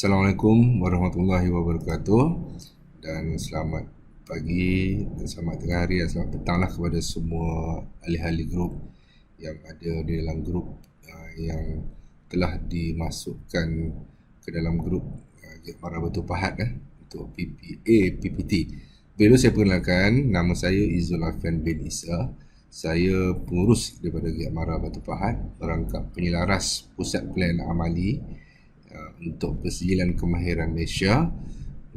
Assalamualaikum warahmatullahi wabarakatuh, dan selamat pagi dan selamat tengah hari dan selamat petang lah kepada semua ahli-ahli grup yang ada di dalam grup yang telah dimasukkan ke dalam grup Giat Mara Batu Pahat untuk PPT. Dulu saya perkenalkan, nama saya Izul Afian bin Isa. Saya pengurus daripada Giat Mara Batu Pahat, merangkap penyelaras Pusat Pelayanan Amali untuk Persijilan Kemahiran Malaysia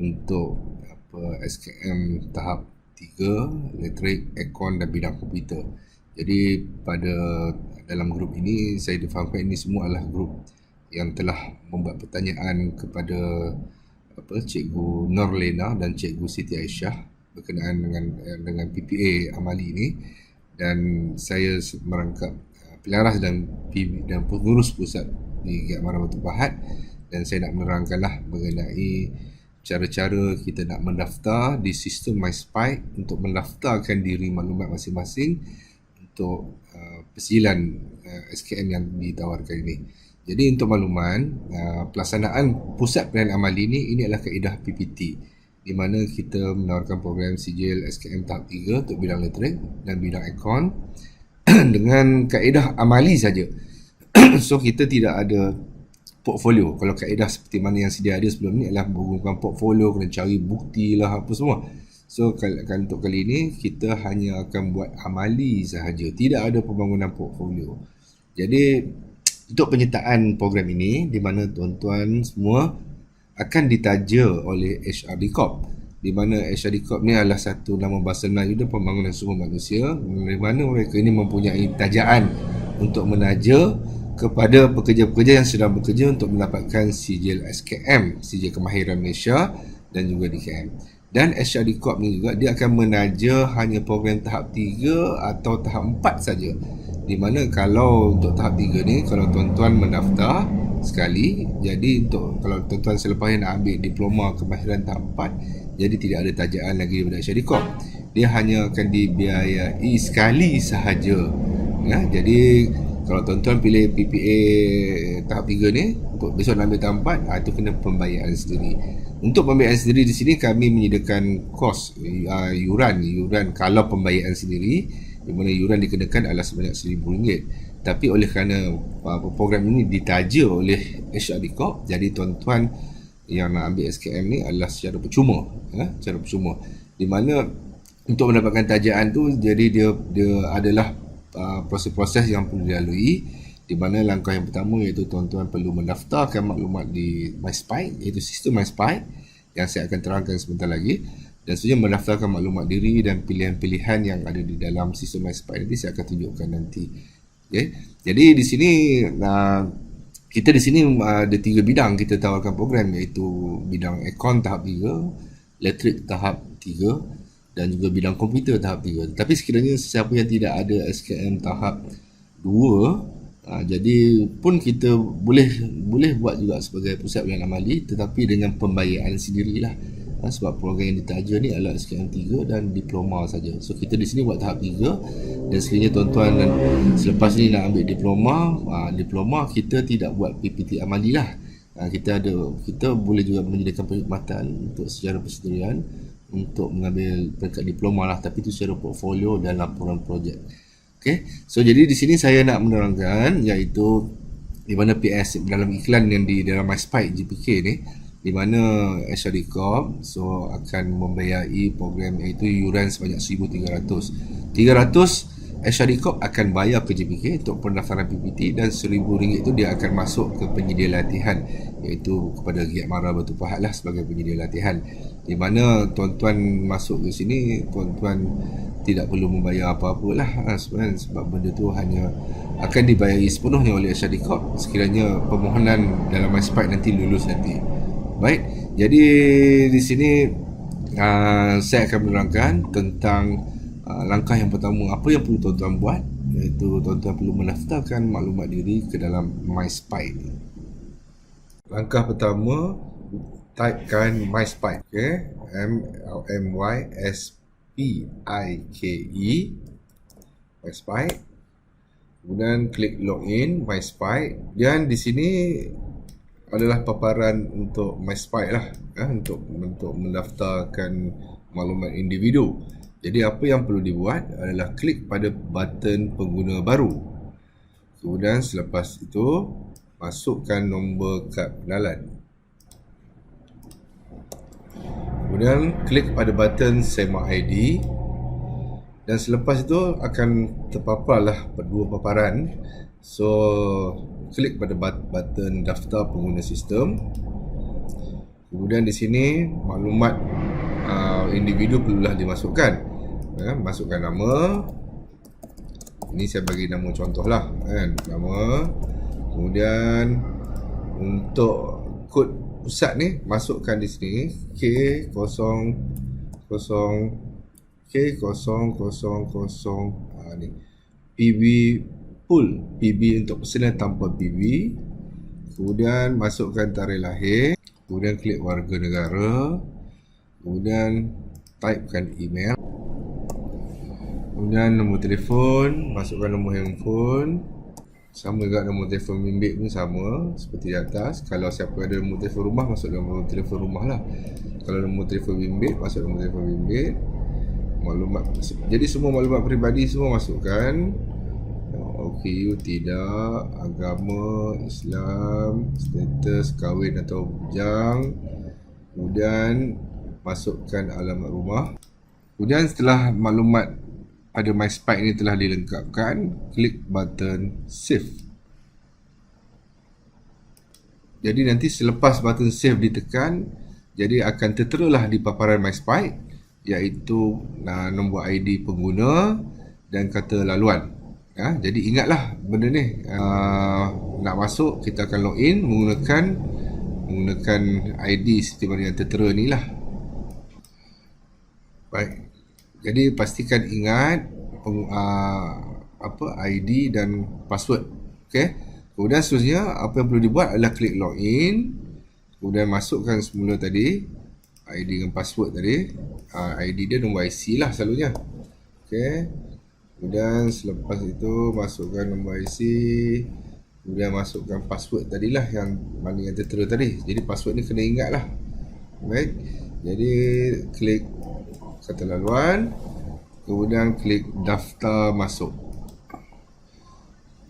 untuk SKM tahap 3, elektrik, aircon dan bidang komputer. Jadi pada dalam grup ini saya difahamkan ini semua adalah grup yang telah membuat pertanyaan kepada Cikgu Norlena dan Cikgu Siti Aisyah berkenaan dengan PPA Amali ini, dan saya merangkap pelaras dan pengurus pusat di Giat Mara Batu Pahat, dan saya nak menerangkanlah mengenai cara-cara kita nak mendaftar di sistem MySpy untuk mendaftarkan diri maklumat masing-masing untuk persijilan SKM yang ditawarkan ini. Jadi untuk makluman, pelaksanaan Pusat Pelayanan Amali ini adalah kaedah PPT, di mana kita menawarkan program sijil SKM tahap 3 untuk bidang elektrik dan bidang aircon dengan kaedah amali saja. So kita tidak ada portfolio. Kalau kaedah seperti mana yang sedia ada sebelum ni adalah menggunakan portfolio, kena cari bukti lah apa semua. So untuk kali ini kita hanya akan buat amali sahaja, tidak ada pembangunan portfolio. Jadi untuk penyertaan program ini, di mana tuan-tuan semua akan ditaja oleh HRD Corp, di mana HRD Corp ni adalah satu nama bahasa Melayu dan pembangunan sumber manusia, di mana mereka ini mempunyai tajaan untuk menaja kepada pekerja-pekerja yang sedang bekerja untuk mendapatkan sijil SKM, sijil kemahiran Malaysia, dan juga DKM. Dan HRD Corp ni juga dia akan menaja hanya program tahap 3 atau tahap 4 saja. Di mana kalau untuk tahap 3 ni, kalau tuan-tuan mendaftar sekali, jadi untuk kalau tuan-tuan selepas ni nak ambil diploma kemahiran tahap 4, jadi tidak ada tajaan lagi daripada HRD Corp. Dia hanya akan dibiayai sekali sahaja. Ya, jadi kalau tuan-tuan pilih PPA tahap 3 ni, untuk besok nak ambil tahap 4, itu kena pembayaran sendiri. Untuk pembayaran sendiri di sini kami menyediakan kos yuran kalau pembayaran sendiri, di mana yuran dikenakan adalah sebanyak RM1,000. Tapi oleh kerana program ini ditaja oleh HRD Corp, jadi tuan-tuan yang nak ambil SKM ni adalah secara percuma, secara percuma. Di mana untuk mendapatkan tajaan tu, jadi dia adalah proses-proses yang perlu dilalui, di mana langkah yang pertama iaitu tuan-tuan perlu mendaftarkan maklumat di MySpy, iaitu sistem MySpy yang saya akan terangkan sebentar lagi, dan seterusnya mendaftarkan maklumat diri dan pilihan-pilihan yang ada di dalam sistem MySpy nanti saya akan tunjukkan nanti. Okay. Jadi di sini kita di sini ada 3 bidang kita tawarkan program, iaitu bidang aircon tahap 3, elektrik tahap 3, dan juga bidang komputer tahap 3. Tapi sekiranya siapa yang tidak ada SKM tahap 2, jadi pun kita boleh buat juga sebagai pusat pelayanan amali, tetapi dengan pembayaran sendirilah. Sebab program yang ditaja ni adalah SKM 3 dan diploma saja. So kita di sini buat tahap 3, dan sekiranya tuan-tuan dan selepas ni nak ambil diploma kita tidak buat PPT amali lah. Kita boleh juga menyediakan perkhidmatan untuk secara persendirian untuk mengambil peringkat diploma lah, tapi itu secara portfolio dan laporan projek. Okay. So jadi di sini saya nak menerangkan iaitu di mana PS dalam iklan yang di dalam MySpy GPK ni, di mana HRD Corp akan membayari program iaitu yuran sebanyak RM1,300. HRD Corp akan bayar ke JPK untuk pendaftaran PPT, dan RM1,000 itu dia akan masuk ke penyedia latihan, iaitu kepada Giat Mara Batu Pahat lah sebagai penyedia latihan, di mana tuan-tuan masuk ke sini, tuan-tuan tidak perlu membayar apa-apa lah sebenarnya, sebab benda tu hanya akan dibayari sepenuhnya oleh HRD Corp sekiranya permohonan dalam MySpy nanti lulus nanti. Baik, jadi di sini saya akan menerangkan tentang langkah yang pertama, apa yang perlu tuan-tuan buat, iaitu tuan-tuan perlu mendaftarkan maklumat diri ke dalam MySpy. Langkah pertama, typekan MySpy, okay? MYSPIKE, MySpy. Kemudian klik login MySpy, dan di sini adalah paparan untuk MySpy lah, untuk mendaftarkan maklumat individu. Jadi apa yang perlu dibuat adalah klik pada button pengguna baru. Kemudian selepas itu masukkan nombor kad pengenalan. Kemudian klik pada button SEMA ID. Dan selepas itu akan terpaparlah dua paparan. So, klik pada button daftar pengguna sistem. Kemudian di sini maklumat individu perlulah dimasukkan. Masukkan nama. Ini saya bagi nama contohlah, nama. Kemudian untuk kod pusat ni masukkan di sini K00 ni PB full, PB untuk personal tanpa PB. Kemudian masukkan tarikh lahir, kemudian klik warga negara, kemudian typekan email, kemudian nombor telefon, masukkan nombor handphone, sama juga nombor telefon bimbit pun sama seperti di atas. Kalau siapa ada nombor telefon rumah, masuk nombor telefon rumah lah. Kalau nombor telefon bimbit, masuk nombor telefon bimbit. Maklumat, jadi semua maklumat peribadi semua masukkan. OKU tidak, agama Islam, status kahwin atau bujang. Kemudian masukkan alamat rumah. Kemudian setelah maklumat pada MySpy ini telah dilengkapkan, klik button save. Jadi nanti selepas button save ditekan, jadi akan terteralah di paparan MySpy, iaitu nombor ID pengguna dan kata laluan. Jadi ingatlah benda ni, nak masuk kita akan login menggunakan ID seperti mana yang tertera ni lah. Baik, jadi pastikan ingat ID dan password. Okay. Kemudian seterusnya apa yang perlu dibuat adalah klik login, kemudian masukkan semula tadi ID dan password tadi. ID dia nombor IC lah selalunya. Okay. Kemudian selepas itu masukkan nombor IC, kemudian masukkan password tadilah yang mana yang tertera tadi. Jadi password ni kena ingat lah. Baik. Jadi klik kata laluan, kemudian klik daftar masuk.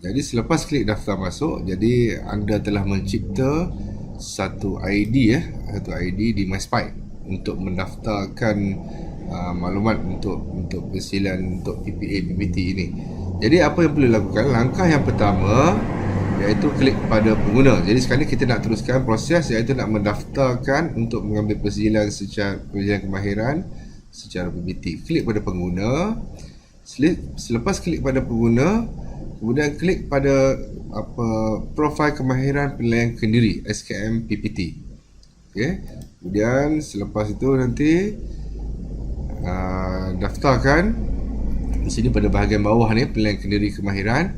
Jadi selepas klik daftar masuk, jadi anda telah mencipta satu ID di MySpy untuk mendaftarkan maklumat untuk persilan untuk PPA PPT ini. Jadi apa yang perlu lakukan? Langkah yang pertama iaitu klik pada pengguna. Jadi sekarang ni kita nak teruskan proses iaitu nak mendaftarkan untuk mengambil persilan kemahiran secara PPT. Klik pada pengguna. Selepas klik pada pengguna, kemudian klik pada profil kemahiran penilaian kendiri SKM PPT. Okey. Kemudian selepas itu nanti daftarkan di sini pada bahagian bawah ni penilaian kendiri kemahiran.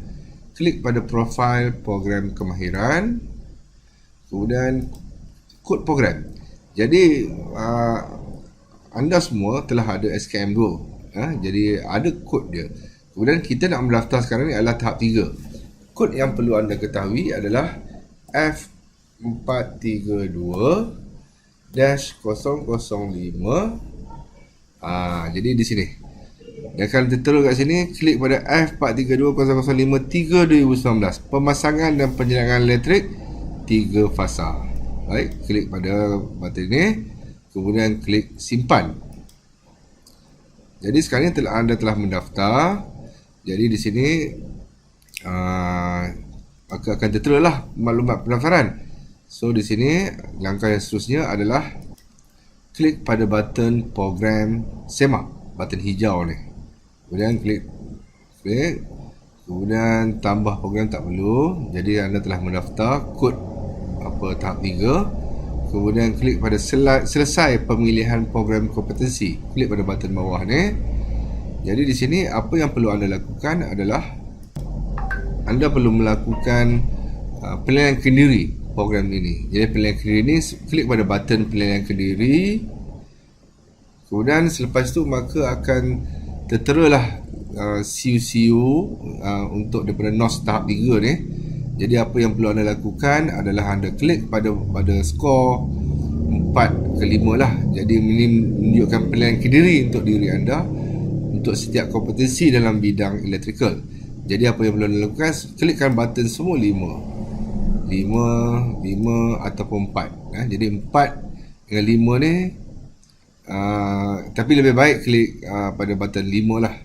Klik pada profil program kemahiran, kemudian kod program. Jadi anda semua telah ada SKM 2, jadi ada kod dia. Kemudian kita nak mendaftar sekarang ni adalah tahap 3. Kod yang perlu anda ketahui adalah F432-005. Jadi di sini. Dan kalau tertera kat sini, klik pada F432-005-3-2019. Pemasangan dan penjenangan elektrik 3 fasa. Baik, klik pada button ini. Kemudian klik simpan. Jadi sekarang ni anda telah mendaftar. Jadi di sini akan tertera lah maklumat pendaftaran. So di sini langkah yang seterusnya adalah klik pada button program SEMA, button hijau ni. Kemudian klik, kemudian tambah program tak perlu. Jadi anda telah mendaftar kod tahap 3. Kemudian klik pada selesai pemilihan program kompetensi. Klik pada button bawah ni. Jadi di sini apa yang perlu anda lakukan adalah anda perlu melakukan penilaian kendiri program ini. Jadi penilaian kendiri ini, klik pada button penilaian kendiri. Kemudian selepas itu maka akan terteralah CU untuk daripada NOS tahap 3 ni. Jadi apa yang perlu anda lakukan adalah anda klik pada skor 4 ke 5 lah. Jadi ini menunjukkan penilaian kediri untuk diri anda untuk setiap kompetensi dalam bidang electrical. Jadi apa yang perlu anda lakukan, klikkan button semua 5 ataupun 4. Jadi 4 dengan 5 ni, tapi lebih baik klik pada button 5 lah.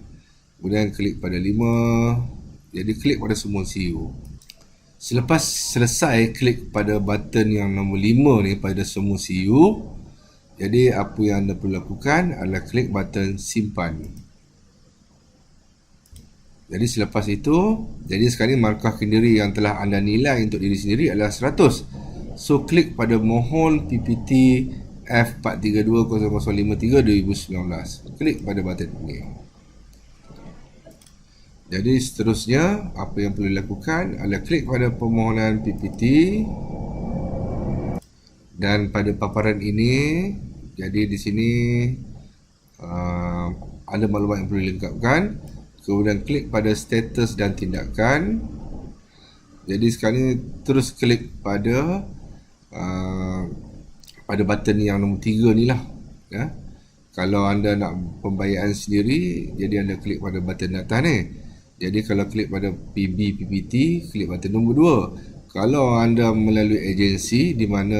Kemudian klik pada 5. Jadi klik pada semua CU. Selepas selesai klik pada button yang nombor 5 ni pada semua CU, jadi apa yang anda perlu lakukan adalah klik button simpan. Jadi selepas itu, jadi sekarang markah kendiri yang telah anda nilai untuk diri sendiri adalah 100. So klik pada mohon PPT F4320053 2019. Klik pada button ini. Jadi seterusnya apa yang perlu dilakukan adalah klik pada permohonan PPT, dan pada paparan ini, jadi di sini ada maklumat yang perlu dilengkapkan. Kemudian klik pada status dan tindakan. Jadi sekarang ni terus klik pada button yang nombor 3 ni lah, ya. Kalau anda nak pembayaran sendiri, jadi anda klik pada button atas ni. Jadi kalau klik pada PB PPT, klik button nombor 2. Kalau anda melalui agensi di mana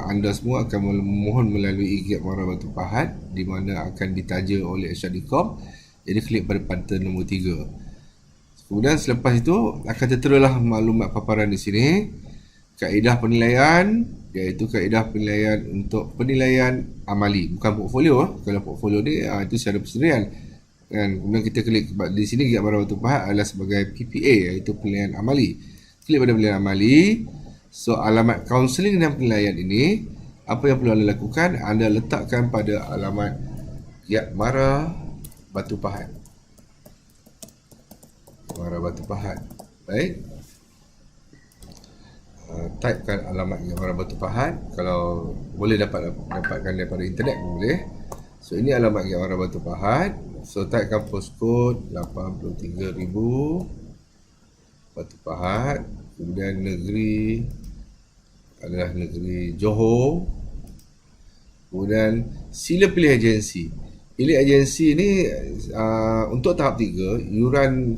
anda semua akan memohon melalui Giat Mara Batu Pahat, di mana akan ditaja oleh Syadicom, jadi klik pada button nombor 3. Kemudian selepas itu akan terteralah maklumat paparan di sini. Kaedah penilaian, iaitu kaedah penilaian untuk penilaian amali, bukan portfolio. Kalau portfolio ni itu secara persendirian. Kan? Kemudian kita klik di sini Giat Mara Batu Pahat adalah sebagai PPA, iaitu penilaian amali. Klik pada penilaian amali. So alamat kaunseling dan penilaian ini, apa yang perlu anda lakukan, anda letakkan pada alamat Giat Mara Batu Pahat. Mara Batu Pahat. Baik. Typekan alamat Giat Mara Batu Pahat. Kalau boleh dapatkan daripada internet pun boleh. So ini alamat Giat Mara Batu Pahat. So typekan postcode 83,000 Batu Pahat. Kemudian negeri adalah negeri Johor. Kemudian sila pilih agensi. Pilih agensi ni untuk tahap 3,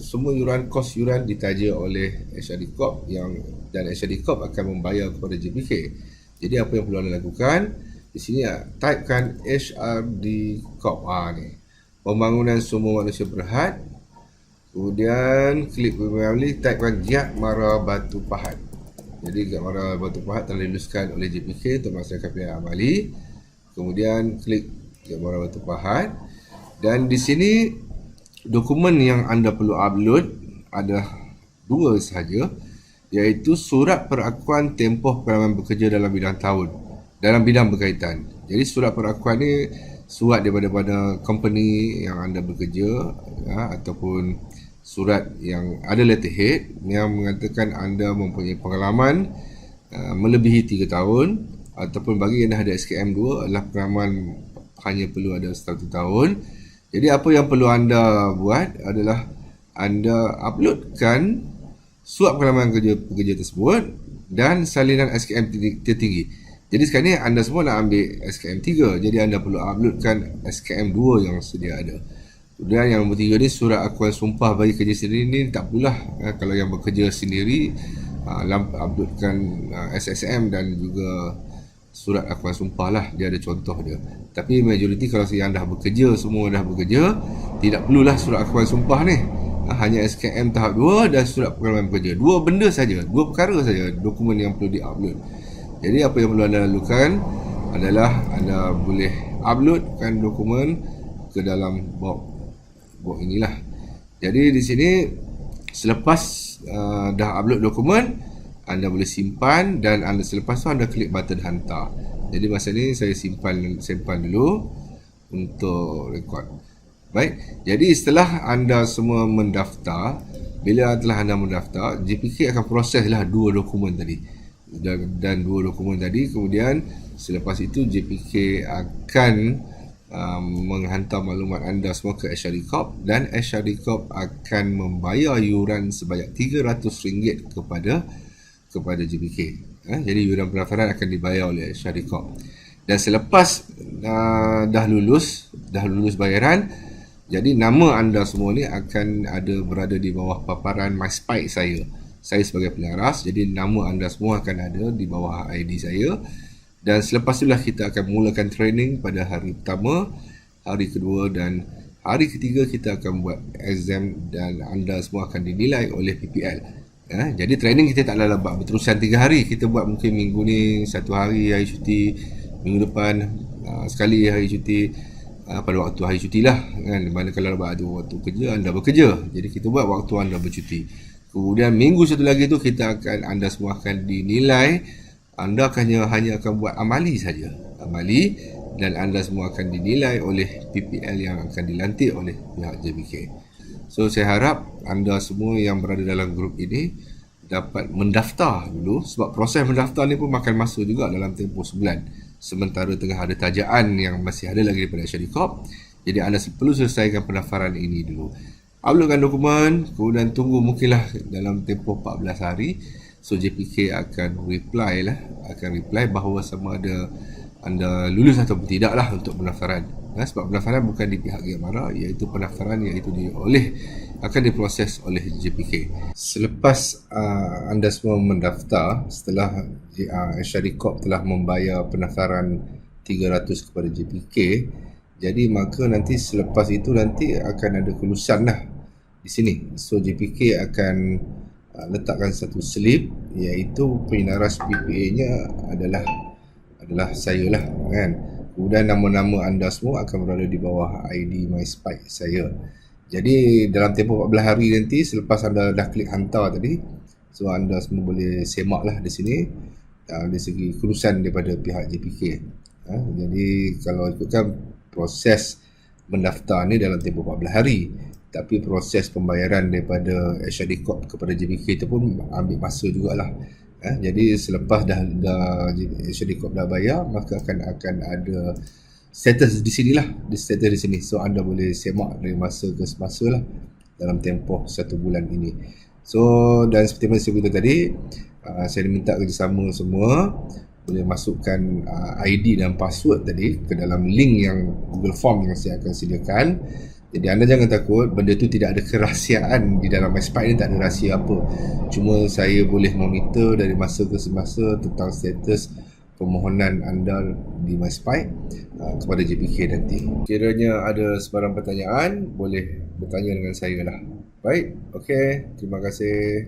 semua kos yuran ditaja oleh HRD Corp dan HRD Corp akan membayar kepada JPK. Jadi apa yang perlu anda lakukan di sini, typekan HRD Corp ni. Pembangunan Sumber Manusia Berhad. Kemudian klik memilih, typekan Giat Mara Batu Pahat. Jadi Giat Mara Batu Pahat telah diluluskan oleh JPK untuk melaksanakan pilihan amali. Kemudian klik Giat Mara Batu Pahat, dan di sini dokumen yang anda perlu upload ada 2 sahaja, iaitu surat perakuan tempoh pengalaman bekerja dalam bidang berkaitan. Jadi surat perakuan ni surat daripada company yang anda bekerja, ataupun surat yang ada letterhead yang mengatakan anda mempunyai pengalaman melebihi 3 tahun, ataupun bagi yang dah ada SKM 2 adalah pengalaman hanya perlu ada 1 tahun. Jadi apa yang perlu anda buat adalah anda uploadkan surat pengalaman pekerja tersebut dan salinan SKM tertinggi. Jadi sekarang ni anda semua nak ambil SKM 3, jadi anda perlu uploadkan SKM 2 yang sedia ada. Kemudian yang nombor 3 ni, surat akuan sumpah bagi kerja sendiri ni tak perlulah. Kalau yang bekerja sendiri uploadkan SSM dan juga surat akuan sumpah lah, dia ada contoh dia. Tapi majoriti kalau yang dah bekerja, semua dah bekerja, tidak perlulah surat akuan sumpah ni. Hanya SKM tahap 2 dan surat pengalaman bekerja. 2 benda saja, 2 perkara saja dokumen yang perlu di-upload. Jadi apa yang perlu anda lakukan adalah anda boleh uploadkan dokumen ke dalam box inilah. Jadi di sini selepas dah upload dokumen, anda boleh simpan, dan anda selepas tu anda klik button hantar. Jadi masa ni saya simpan dulu untuk rekod. Baik, jadi setelah anda semua mendaftar, bila telah anda mendaftar, JPK akan proseslah 2 dokumen tadi. Dan 2 dokumen tadi, kemudian selepas itu JPK akan menghantar maklumat anda semua ke Ashari Corp, dan Ashari Corp akan membayar yuran sebanyak RM300 kepada JPK. Jadi yuran pendaftaran akan dibayar oleh Ashari Corp. Dan selepas dah lulus bayaran, jadi nama anda semua ni akan berada di bawah paparan MySpike saya. Saya sebagai pengaras, jadi nama anda semua akan ada di bawah ID saya. Dan selepas itulah kita akan mulakan training pada hari pertama, hari kedua dan hari ketiga kita akan buat exam dan anda semua akan dinilai oleh PPL. Jadi training kita taklah buat berterusan 3 hari. Kita buat mungkin minggu ni 1 hari cuti, minggu depan sekali hari cuti, pada waktu hari cuti lah kan. Mana kalau ada waktu kerja, anda bekerja. Jadi kita buat waktu anda bercuti. Kemudian minggu satu lagi tu anda semua akan dinilai. Anda hanya akan buat amali saja. Amali, dan anda semua akan dinilai oleh PPL yang akan dilantik oleh pihak JPK. So saya harap anda semua yang berada dalam grup ini dapat mendaftar dulu, sebab proses mendaftar ni pun makan masa juga dalam tempoh sebulan. Sementara tengah ada tajaan yang masih ada lagi daripada Ashari Corp. Jadi anda perlu selesaikan pendaftaran ini dulu. Uploadkan dokumen, kemudian tunggu mungkinlah dalam tempoh 14 hari. So JPK akan reply bahawa sama ada anda lulus atau tidak lah untuk pendaftaran. Sebab pendaftaran bukan di pihak Giamara, iaitu pendaftaran akan diproses oleh JPK. Selepas anda semua mendaftar, setelah Ashari Corp telah membayar pendaftaran 300 kepada JPK, jadi maka nanti selepas itu nanti akan ada kelulusan lah di sini. So JPK akan letakkan satu slip, iaitu penaras PPA-nya adalah saya lah kan. Kemudian nama-nama anda semua akan berada di bawah ID MySpike saya. Jadi dalam tempoh 14 hari nanti selepas anda dah klik hantar tadi, so anda semua boleh semak lah di sini dari segi kelulusan daripada pihak JPK. Jadi kalau ikutkan proses mendaftar ni dalam tempoh 14 hari, tapi proses pembayaran daripada Ashari Corp kepada JPK itu pun ambil masa jugalah. Jadi selepas dah Ashari Corp dah bayar, maka akan ada status di sini lah, status di sini. So anda boleh semak dari masa ke semasa lah dalam tempoh 1 bulan ini. So dan seperti mana saya beritahu tadi, saya minta kerjasama semua boleh masukkan ID dan password tadi ke dalam link yang Google Form yang saya akan sediakan. Jadi anda jangan takut, benda tu tidak ada kerahsiaan di dalam MySpike ni, tak ada rahsia apa. Cuma saya boleh monitor dari masa ke semasa tentang status permohonan anda di MySpike kepada JPK nanti. Kiranya ada sebarang pertanyaan, boleh bertanya dengan saya lah. Baik, okey, terima kasih.